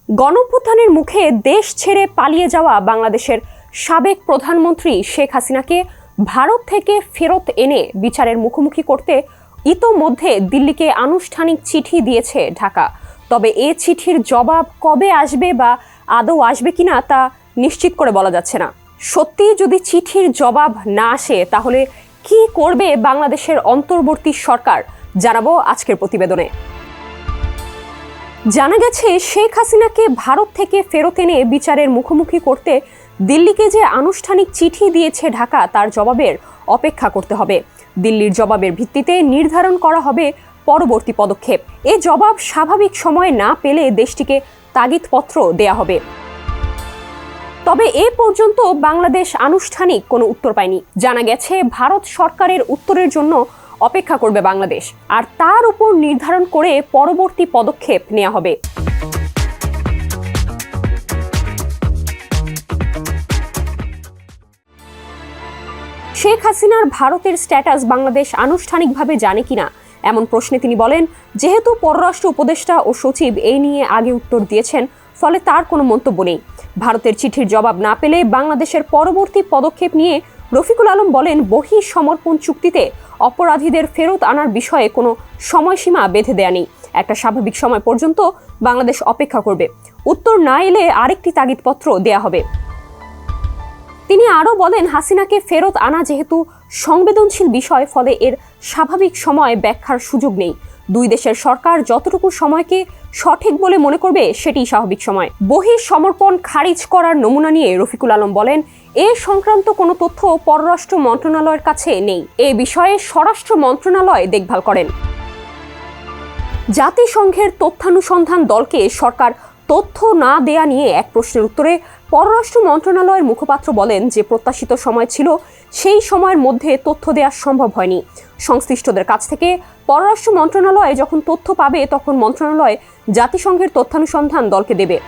গণঅভ্যুত্থানের মুখে দেশ ছেড়ে পালিয়ে যাওয়া বাংলাদেশের সাবেক প্রধানমন্ত্রী শেখ হাসিনাকে ভারত থেকে ফেরত এনে বিচারের মুখোমুখি করতে ইতোমধ্যে দিল্লিকে আনুষ্ঠানিক চিঠি দিয়েছে ঢাকা। তবে এ চিঠির জবাব কবে আসবে বা আদৌ আসবে কিনা তা নিশ্চিত করে বলা যাচ্ছে না। সত্যি যদি চিঠির জবাব না আসে তাহলে কি করবে বাংলাদেশের অন্তর্বর্তী সরকার, জানাবো আজকের প্রতিবেদনে। জানা গেছে শেখ হাসিনাকে ভারত থেকে ফেরত এনে বিচারের মুখোমুখি করতে দিল্লিকে যে আনুষ্ঠানিক চিঠি দিয়েছে ঢাকা তার জবাবের অপেক্ষা করতে হবে। দিল্লির জবাবের ভিত্তিতে নির্ধারণ করা হবে পরবর্তী পদক্ষেপ। এ জবাব স্বাভাবিক সময়ে না পেলে দেশটিকে তাগিদপত্র দেয়া হবে। তবে এ পর্যন্ত বাংলাদেশ আনুষ্ঠানিক কোনো উত্তর পায়নি। জানা গেছে ভারত সরকারের উত্তরের জন্য অপেক্ষা করবে বাংলাদেশ, আর তার উপর নির্ধারণ করে পরবর্তী পদক্ষেপ নেওয়া হবে। শেখ হাসিনার ভারতের স্ট্যাটাস বাংলাদেশ আনুষ্ঠানিকভাবে জানে কিনা এমন প্রশ্নে তিনি বলেন, যেহেতু পররাষ্ট্র উপদেষ্টা ও সচিব এই নিয়ে আগে উত্তর দিয়েছেন, ফলে তার কোনো মন্তব্য নেই। ভারতের চিঠির জবাব না পেলে বাংলাদেশের পরবর্তী পদক্ষেপ নিয়ে রফিকুল আলম বলেন, বহিঃসমর্পণ চুক্তিতে অপরাধীদের ফেরত আনার বিষয়ে কোনো সময়সীমা বেঁধে দেয়া নেই। একটা স্বাভাবিক সময় পর্যন্ত বাংলাদেশ অপেক্ষা করবে। উত্তর না এলে আরেকটি তাগিদপত্র দেয়া হবে। তিনি আরও বলেন, হাসিনাকে ফেরত আনা যেহেতু সংবেদনশীল বিষয়, ফলে এর স্বাভাবিক সময় ব্যাখ্যার সুযোগ নেই। দুই দেশের সরকার যতটুকু সময়কে সঠিক বলে মনে করবে সেটিই স্বাভাবিক সময়। বহিঃসমর্পণ খারিজ করার নমুনা নিয়ে রফিকুল আলম বলেন, এ সংক্রান্ত কোনো তথ্য পররাষ্ট্র মন্ত্রণালয়ের কাছে নেই। এ বিষয়ে স্বরাষ্ট্র মন্ত্রণালয় দেখভাল করেন। জাতিসংঘের তথ্যানুসন্ধান দলকে সরকার তথ্য না দেয়া নিয়ে এক প্রশ্নের উত্তরে পররাষ্ট্র মন্ত্রণালয়ের মুখপাত্র বলেন যে প্রত্যাশিত সময় ছিল, সেই সময়ের মধ্যে তথ্য দেওয়া সম্ভব হয়নি। সংশ্লিষ্টদের কাছ থেকে পররাষ্ট্র মন্ত্রণালয় যখন তথ্য পাবে তখন মন্ত্রণালয় জাতিসংঘের তথ্যানুসন্ধান দলকে দেবে।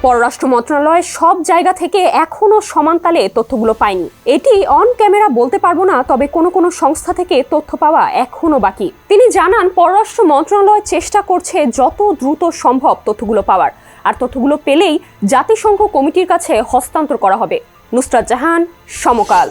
পররাষ্ট্র মন্ত্রণালয় সব জায়গা থেকে এখনো সমানতালে তথ্যগুলো পায়নি। এটি অন ক্যামেরা বলতে পারবো না, তবে কোনো কোনো সংস্থা থেকে তথ্য পাওয়া এখনো বাকি। তিনি জানান, পররাষ্ট্র মন্ত্রণালয় চেষ্টা করছে যত দ্রুত সম্ভব তথ্যগুলো পাওয়ার, আর তথ্যগুলো পেলেই জাতিসংঘ কমিটির কাছে হস্তান্তর করা হবে। নুসরাত জাহান, সমকাল।